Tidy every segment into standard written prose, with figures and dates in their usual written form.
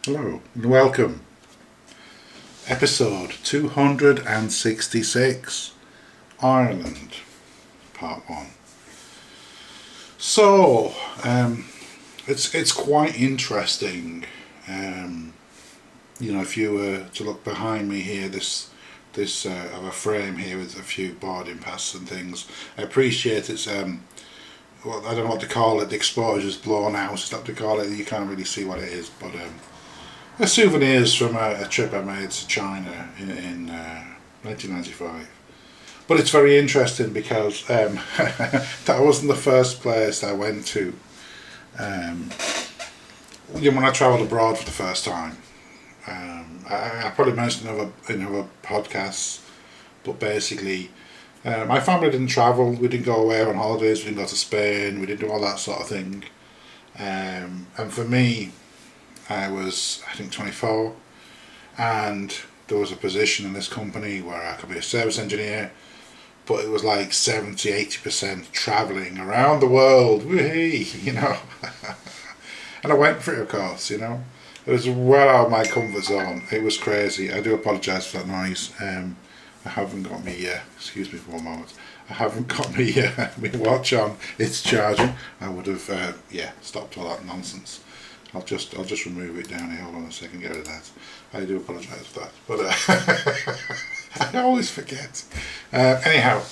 Hello and welcome. Episode 266, Ireland, Part 1. So, it's quite interesting. If you were to look behind me here, this of a frame here with a few boarding passes and things. I appreciate it's I don't know what to call it. The exposure's blown out. It's not to call it. You can't really see what it is, but they're souvenirs from a trip I made to China in 1995. But it's very interesting because that wasn't the first place I went to. When I travelled abroad for the first time. I probably mentioned in other podcasts, but basically, my family didn't travel. We didn't go away on holidays. We didn't go to Spain. We didn't do all that sort of thing. And for me, I was, 24, and there was a position in this company where I could be a service engineer, but it was like 70-80% travelling around the world, and I went for it, of course, It was well out of my comfort zone. It was crazy. I do apologise for that noise. I haven't got me, excuse me for one moment, I haven't got me watch on. It's charging. I would have, stopped all that nonsense. I'll just remove it down here. Hold on a second, get rid of that. I do apologise for that, but I always forget. Anyhow,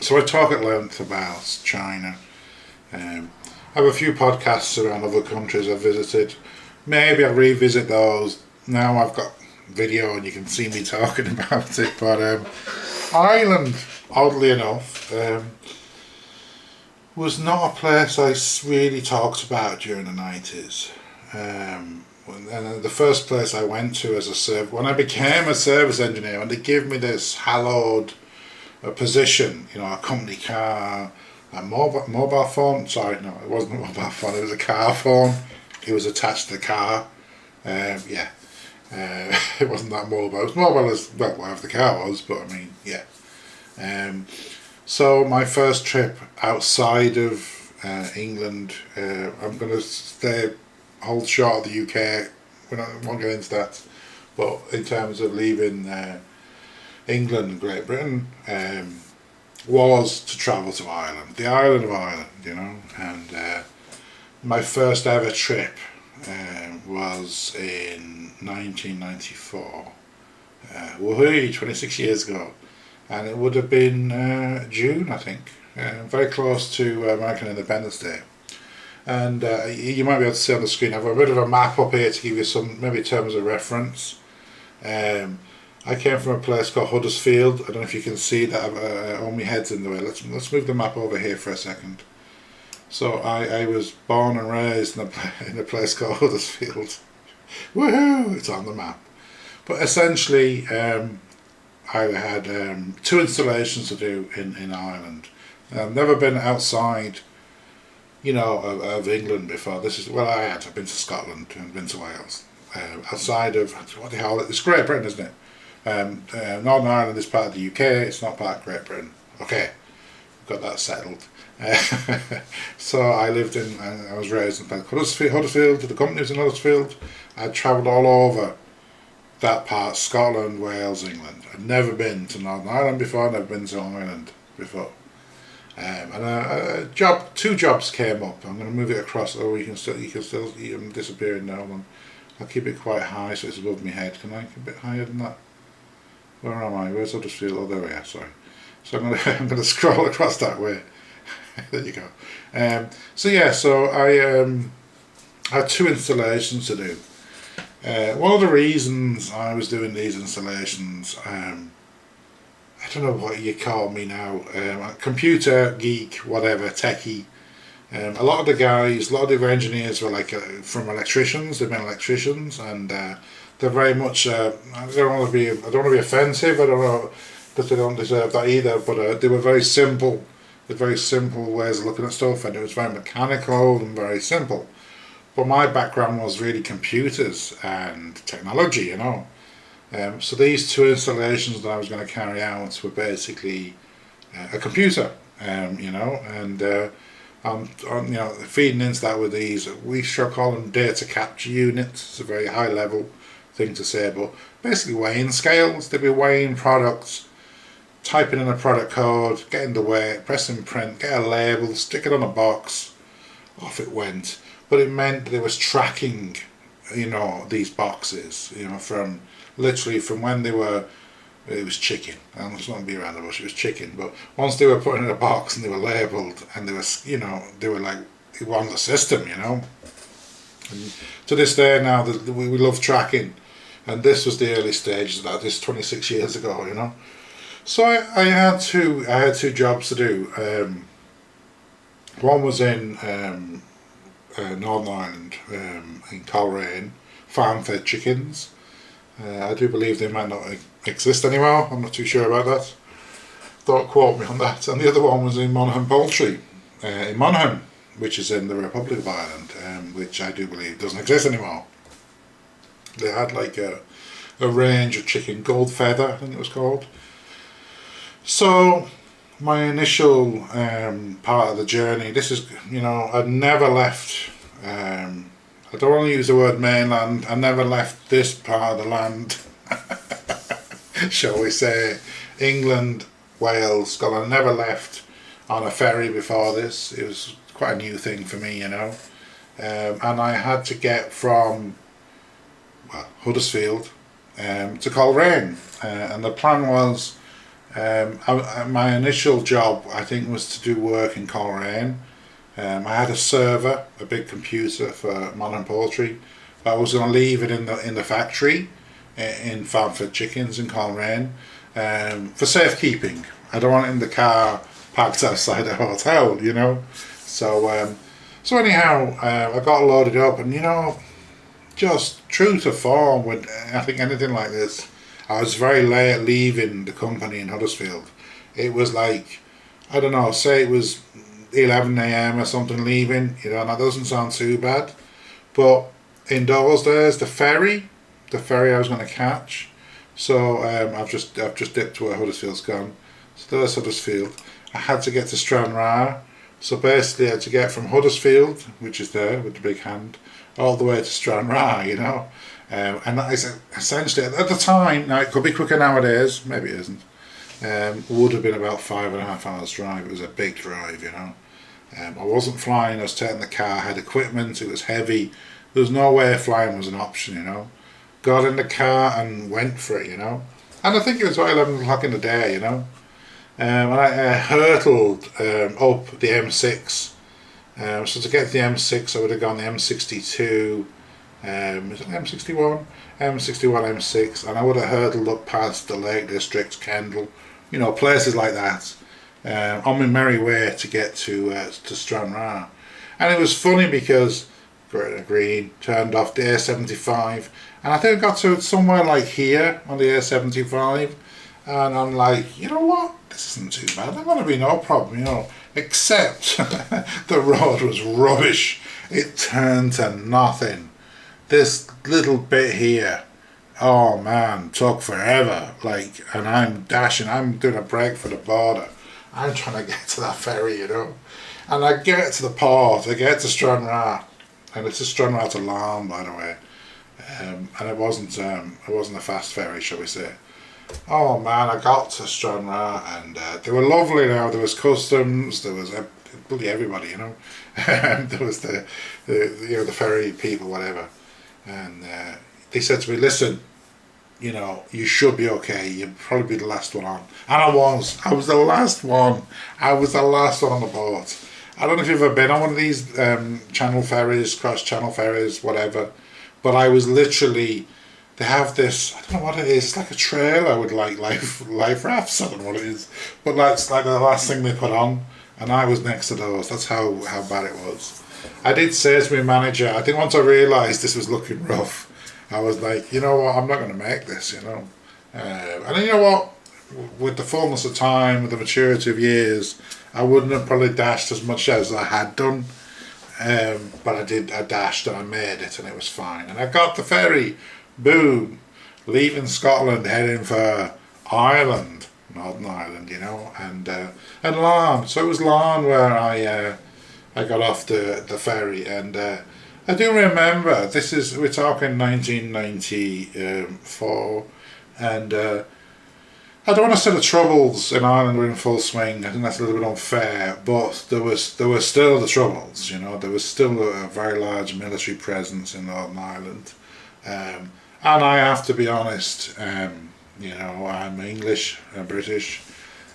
so I talk at length about China. I have a few podcasts around other countries I've visited. Maybe I'll revisit those. Now I've got video and you can see me talking about it. But Ireland, oddly enough, was not a place I really talked about during the 90s. And the first place I went to when I became a service engineer, and they gave me this hallowed position, a company car, a mobile phone. Sorry, no, it wasn't a mobile phone. It was a car phone. It was attached to the car. It wasn't that mobile. It was mobile as well, whatever the car was. But I mean, yeah. So my first trip outside of England, I'm going to hold short of the UK. We won't get into that. But in terms of leaving England and Great Britain, was to travel to Ireland, the island of Ireland, And my first ever trip was in 1994. 26 years ago. And it would have been June, I think, very close to American Independence Day. And you might be able to see on the screen, I have a bit of a map up here to give you some maybe terms of reference. I came from a place called Huddersfield. I don't know if you can see that. All my head's in the way. Let's move the map over here for a second. So I was born and raised in a place called Huddersfield. Woohoo! It's on the map. But essentially, I had 2 installations to do in Ireland. I've never been outside, of England before. I've been to Scotland and been to Wales. Outside of, what the hell, it's Great Britain, isn't it? Northern Ireland is part of the UK, it's not part of Great Britain. Okay, got that settled. So I was raised in Huddersfield, the company was in Huddersfield. I travelled all over that part, Scotland, Wales, England. I'd never been to Northern Ireland before, never been to Ireland before. And two jobs came up. I'm going to move it across. Oh, you can still I'm disappearing now. I'll keep it quite high so it's above my head. Can I keep it higher than that? Where am I? Where's Huddersfield? Oh, there we are. Sorry. So I'm going to scroll across that way. There you go. So I had 2 installations to do. One of the reasons I was doing these installations, I don't know what you call me now, computer geek, whatever, techie. A lot of the engineers were from electricians. They've been electricians, and they're very much. I don't want to be offensive. I don't know that they don't deserve that either. But they were very simple. Very simple ways of looking at stuff, and it was very mechanical and very simple. But my background was really computers and technology, So these 2 installations that I was going to carry out were basically a computer, and feeding into that with these, we shall call them data capture units. It's a very high level thing to say, but basically weighing scales. They'd be weighing products, typing in a product code, getting the weight, pressing print, get a label, stick it on a box, off it went. But it meant that it was tracking, these boxes, from literally from when they were, it was chicken. I'm just not going to be around the bush, it was chicken. But once they were put in a box and they were labelled and they were like, it were on the system, And to this day now, we love tracking. And this was the early stages of that, this 26 years ago, So I had two jobs to do. One was in Northern Ireland, in Coleraine, farm-fed chickens. I do believe they might not exist anymore. I'm not too sure about that. Don't quote me on that. And the other one was in Monaghan Poultry, in Monaghan, which is in the Republic of Ireland, which I do believe doesn't exist anymore. They had like a range of chicken, Gold Feather, I think it was called. So my initial part of the journey, this is, I'd never left, I don't want to use the word mainland, I never left this part of the land, shall we say, England, Wales, Scotland. I never left on a ferry before this. It was quite a new thing for me, and I had to get from, Huddersfield to Coleraine, and the plan was, my initial job, I think, was to do work in Coleraine. I had a server, a big computer for Monaghan Poultry, but I was going to leave it in the factory in Farmford Chickens in Coleraine, for safekeeping. I don't want it in the car parked outside the hotel, So anyhow, I got loaded up, and just true to form with I think anything like this, I was very late leaving the company in Huddersfield. It was like, I don't know, say it was 11 a.m. or something leaving, and that doesn't sound too bad. But in those days, the ferry I was going to catch, so I've just dipped to where Huddersfield's gone. So there's Huddersfield. I had to get to Stranraer, so basically I had to get from Huddersfield, which is there with the big hand, all the way to Stranraer, and that is essentially, at the time, now it could be quicker nowadays, maybe it isn't, would have been about 5.5 hours drive. It was a big drive, I wasn't flying, I was taking the car, I had equipment, it was heavy, there was no way flying was an option, Got in the car and went for it, and I think it was about 11 o'clock in the day, and I hurtled up the M6, so to get to the M6 I would have gone the M62, is it M61? M61, M6, and I would have hurtled up past the Lake District, Kendal, places like that, on my merry way to get to Stranraer. And it was funny because Gretna Green turned off the A75, and I think I got to somewhere like here on the A75, and I'm like, you know what, this isn't too bad, there's going to be no problem, except the road was rubbish. It turned to nothing. This little bit here, oh man, took forever. And I'm dashing, I'm doing a break for the border. I'm trying to get to that ferry, And I get to the port, I get to Stranraer, and it's a Stranraer to Larne, by the way. And it wasn't a fast ferry, shall we say. Oh man, I got to Stranraer, and they were lovely now. There was customs, there was bloody everybody, there was the ferry people, whatever. And they said to me, listen, you should be okay, you'll probably be the last one on. And I was the last one. I was the last one on the boat. I don't know if you've ever been on one of these channel ferries, cross-channel ferries, whatever, but I was literally, they have this, I don't know what it is, it's like a trailer with like life rafts, I don't know what it is, but that's like the last thing they put on, and I was next to those. That's how bad it was. I did say to my manager, I think once I realised this was looking rough, I was like, you know what, I'm not going to make this, and then you know what, with the fullness of time, with the maturity of years, I wouldn't have probably dashed as much as I had done, but I dashed and I made it, and it was fine. And I got the ferry, boom, leaving Scotland, heading for Ireland, Northern Ireland, and Larne. So it was Larne where I I got off the ferry, and I do remember, we're talking 1994, and I don't want to say the troubles in Ireland were in full swing. I think that's a little bit unfair, but there were still the troubles. There was still a very large military presence in Northern Ireland, and I have to be honest. I'm English and British.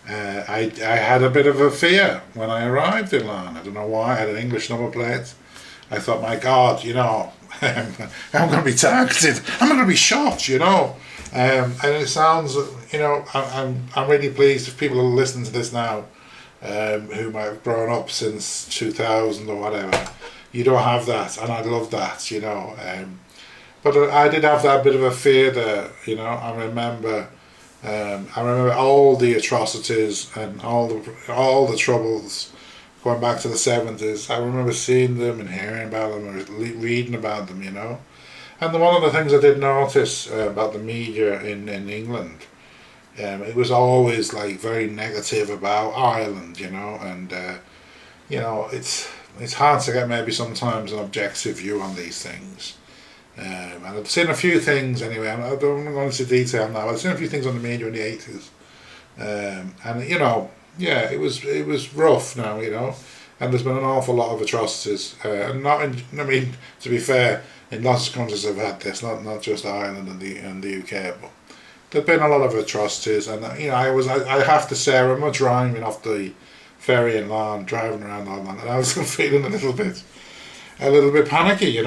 I had a bit of a fear when I arrived in Larne. I don't know why. I had an English number plate. I thought, my God, I'm going to be targeted. I'm going to be shot. And it sounds, I'm really pleased if people are listening to this now, who might have grown up since 2000 or whatever. You don't have that, and I love that, but I did have that bit of a fear there, I remember all the atrocities and all the troubles going back to the 70s. I remember seeing them and hearing about them or reading about them, And one of the things I did notice about the media in England, it was always like very negative about Ireland, and it's hard to get maybe sometimes an objective view on these things. And I've seen a few things anyway. I don't go into detail now. I've seen a few things on the media in the 80s, and it was rough now, and there's been an awful lot of atrocities, and to be fair, in lots of countries have had this, not just Ireland and the UK, but there've been a lot of atrocities, and I have to say, I remember driving off the ferry in Larne, driving around Ireland, and I was feeling a little bit panicky,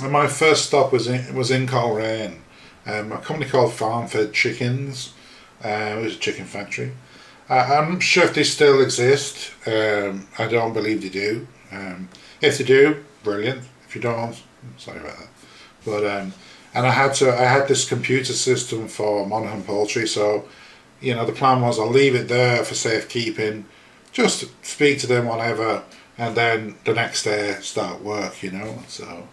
And my first stop was in Coleraine, a company called Farm-Fed Chickens. It was a chicken factory. I'm not sure if they still exist. I don't believe they do. If they do, brilliant. If you don't, sorry about that. But and I had this computer system for Monaghan Poultry, so the plan was I'll leave it there for safekeeping, just speak to them whatever, and then the next day start work. So.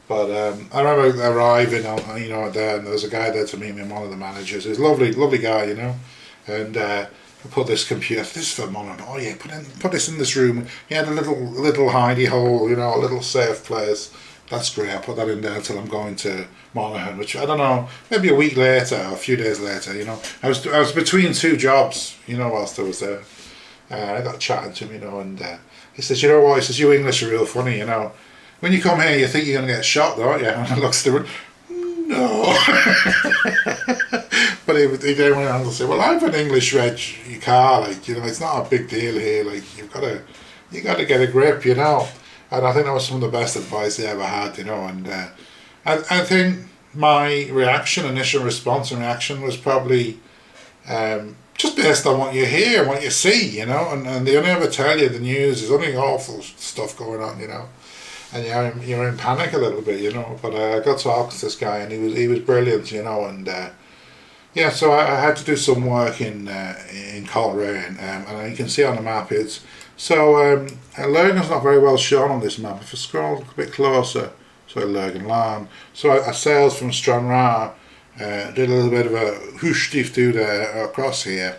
But I remember arriving, there, and there was a guy there to meet me, one of the managers. He was a lovely guy, and I put this computer, this is for Monaghan. Oh yeah, put this in this room. He had a little hidey hole, a little safe place. That's great. I put that in there until I'm going to Monaghan, which I don't know, maybe a week later or a few days later. I was between two jobs, whilst I was there. I got chatting to him, and he says, you know what? He says, you English are real funny, When you come here, you think you're going to get shot, don't you? And I looks through, no. But he then went on to say, well, I've an English reg car, it's not a big deal here. You got to get a grip, And I think that was some of the best advice they ever had, And I think my initial response and reaction was probably just based on what you hear and what you see, And they only ever tell you the news. There's only awful stuff going on, And you're in panic a little bit, But I got to talk to this guy, and he was brilliant, And so I had to do some work in Coleraine, and you can see on the map Lurgan's not very well shown on this map. If I scroll a bit closer, Lurgan Larne. So I sailed from Stranraer, did a little bit of a whoosh through there across here,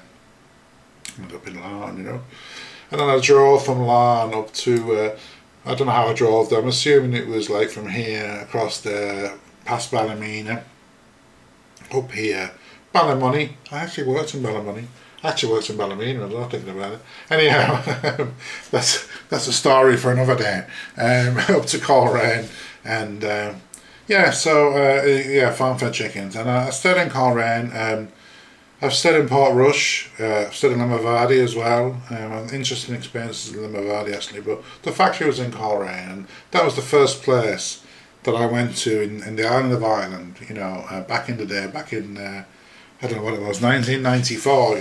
and up in Larne, And then I drove from Larne up to. I don't know how I drove there. I'm assuming it was like from here across there, past Ballymena, up here. Ballymoney. I actually worked in Ballymoney. I actually worked in Ballymena. I'm not thinking about it. Anyhow, that's a story for another day. Up to Coleraine, and Farm-Fed Chickens, and I stayed in Coleraine. I've stayed in Portrush, I've stayed in Limavady as well. Interesting experiences in Limavady actually, but the factory was in Coleraine, and that was the first place that I went to in the island of Ireland, back in the day, back in, I don't know what it was, 1994,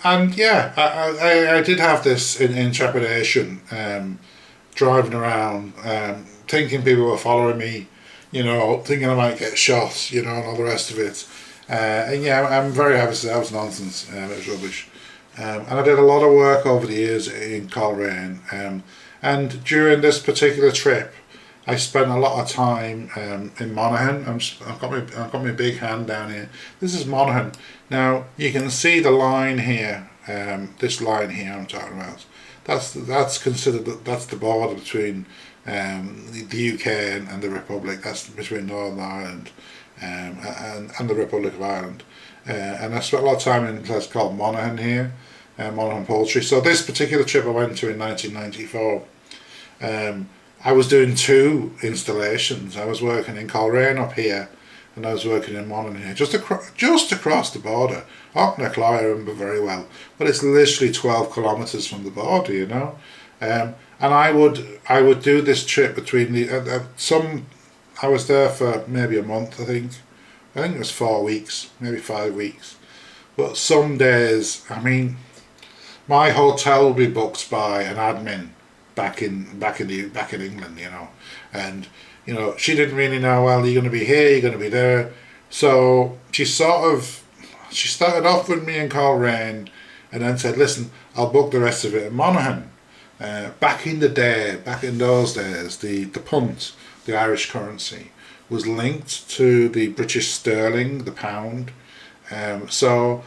I did have this in trepidation, driving around, thinking people were following me, thinking I might get shot, and all the rest of it. I'm very happy to say that was nonsense. It was rubbish. And I did a lot of work over the years in Coleraine. And during this particular trip, I spent a lot of time in Monaghan. I've got my big hand down here. This is Monaghan. Now you can see the line here. This line here I'm talking about. that's considered that's the border between the UK and the Republic. That's between Northern Ireland and the Republic of Ireland. And I spent a lot of time in a place called Monaghan here, Monaghan Poultry. So this particular trip I went to in 1994, I was doing 2 installations. I was working in Coleraine up here, and I was working in Monaghan here, just across the border. Knocknacarroy I remember very well, but it's literally 12 kilometres from the border, you know. And I would do this trip between I was there for maybe a month, I think. I think it was 4 weeks, maybe 5 weeks. But some days, I mean, my hotel would be booked by an admin back in England, you know, and you know she didn't really know. Well, you're going to be here, you're going to be there. So she started off with me in Coleraine, and then said, "Listen, I'll book the rest of it in Monaghan." Back in those days, the punt, the Irish currency, was linked to the British sterling, the pound. So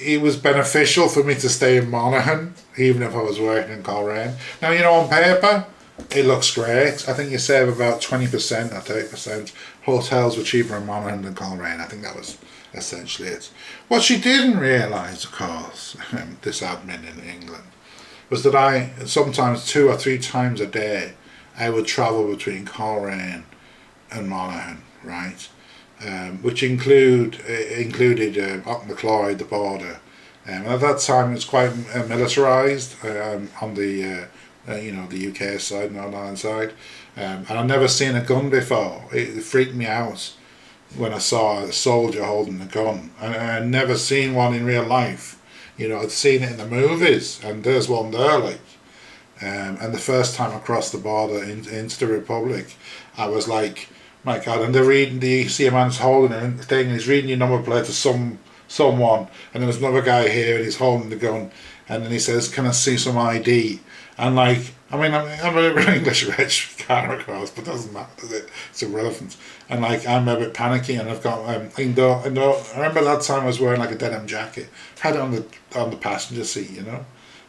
it was beneficial for me to stay in Monaghan, even if I was working in Coleraine. Now, you know, on paper, it looks great. I think you save about 20% or 30%. Hotels were cheaper in Monaghan than Coleraine. I think that was essentially it. What she didn't realise, of course, this admin in England, was that I, sometimes 2 or 3 times a day, I would travel between Coleraine and Monaghan, right? Which included Knocknacarroy, the border. And at that time, it was quite militarised on the the UK side, Northern Ireland side. And I'd never seen a gun before. It freaked me out when I saw a soldier holding a gun. And I'd never seen one in real life. You know, I'd seen it in the movies, and there's one there, like. And the first time I crossed the border into the Republic, I was like, my God, and you see a man's holding a thing, and he's reading your number plate to someone, and then there's another guy here, and he's holding the gun, and then he says, "Can I see some ID?" And like, I mean, I'm an English rich car, of course, but it doesn't matter, does it? It's irrelevant. And like, I'm a bit panicky, and I've got, I remember that time I was wearing like a denim jacket, had it on the passenger seat, you know,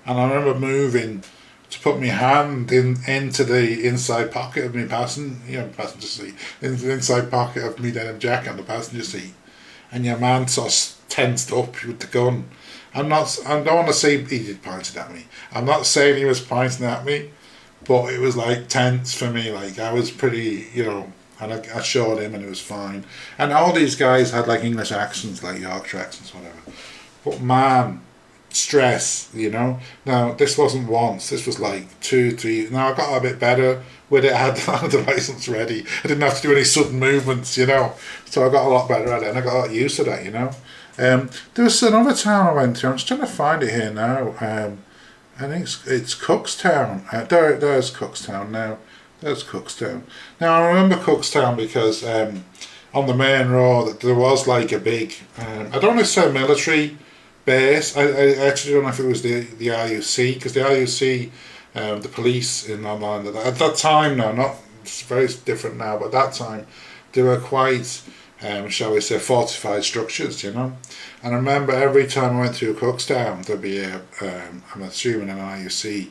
and I remember moving to put my hand into the inside pocket of my passenger seat, into the inside pocket of my denim jacket on the passenger seat, and your man sort of tensed up with the gun. I don't want to say he pointed at me. I'm not saying he was pointing at me, but it was like tense for me. Like I was pretty, you know, and I showed him, and it was fine. And all these guys had like English accents, like Yorkshire accents, whatever. But man, stress, you know. Now this wasn't once, this was like 2, 3. Now I got a bit better with it. I had the license ready. I didn't have to do any sudden movements, you know. So I got a lot better at it, and I got a lot used to that, you know. There was another town I went to. I'm just trying to find it here now. I think it's Cookstown. There's Cookstown now. There's Cookstown. Now I remember Cookstown because on the main road there was like a big, I don't want to say military base. I actually don't know if it was the RUC, because the RUC, the police in Northern Ireland at that time, it's very different now, but at that time they were quite, shall we say, fortified structures, you know. And I remember every time I went through Cookstown, there'd be I'm assuming an RUC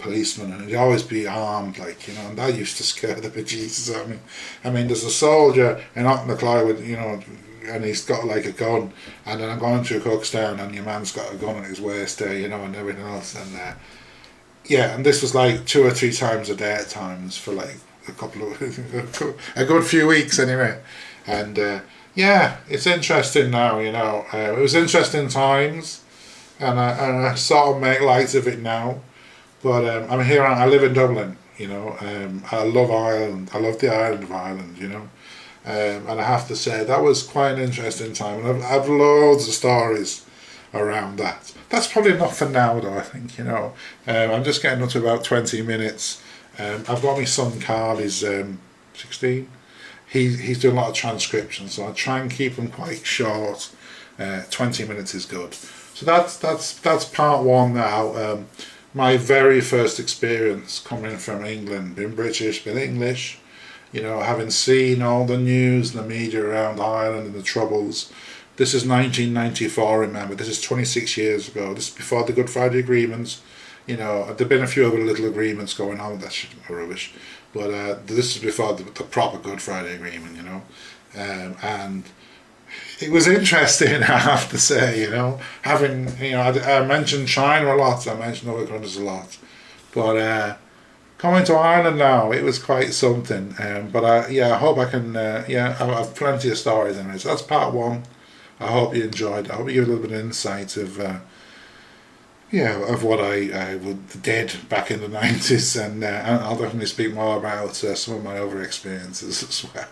policeman, and he'd always be armed, like, you know, and that used to scare the bejesus out of me. I mean, there's a soldier in Knocknacarroy with, you know, and he's got like a gun, and then I'm going through Cookstown, and your man's got a gun at his waist there, you know, and everything else, and and this was like 2 or 3 times a day at times for like a good few weeks anyway. And it's interesting now, you know. It was interesting times, and I sort of make light of it now. But I'm here. I live in Dublin, you know. I love Ireland. I love the island of Ireland, you know. And I have to say that was quite an interesting time, and I've loads of stories around that. That's probably enough for now, though. I think, you know. I'm just getting up to about 20 minutes. I've got my son Carl. He's 16. He's doing a lot of transcription, so I try and keep them quite short. 20 minutes is good. So that's part one now. My very first experience coming from England, being British, being English, you know, having seen all the news and the media around Ireland and the Troubles. This is 1994, remember, this is 26 years ago. This is before the Good Friday Agreements. You know, there've been a few other little agreements going on. That shit are rubbish, but this is before the proper Good Friday Agreement. You know, and it was interesting. I have to say, you know, having I mentioned China a lot. I mentioned other countries a lot, but coming to Ireland now, it was quite something. But I hope I can. I have plenty of stories in it. So that's part one. I hope you enjoyed. I hope you give a little bit of insight of what I did back in the 90s, and I'll definitely speak more about some of my other experiences as well.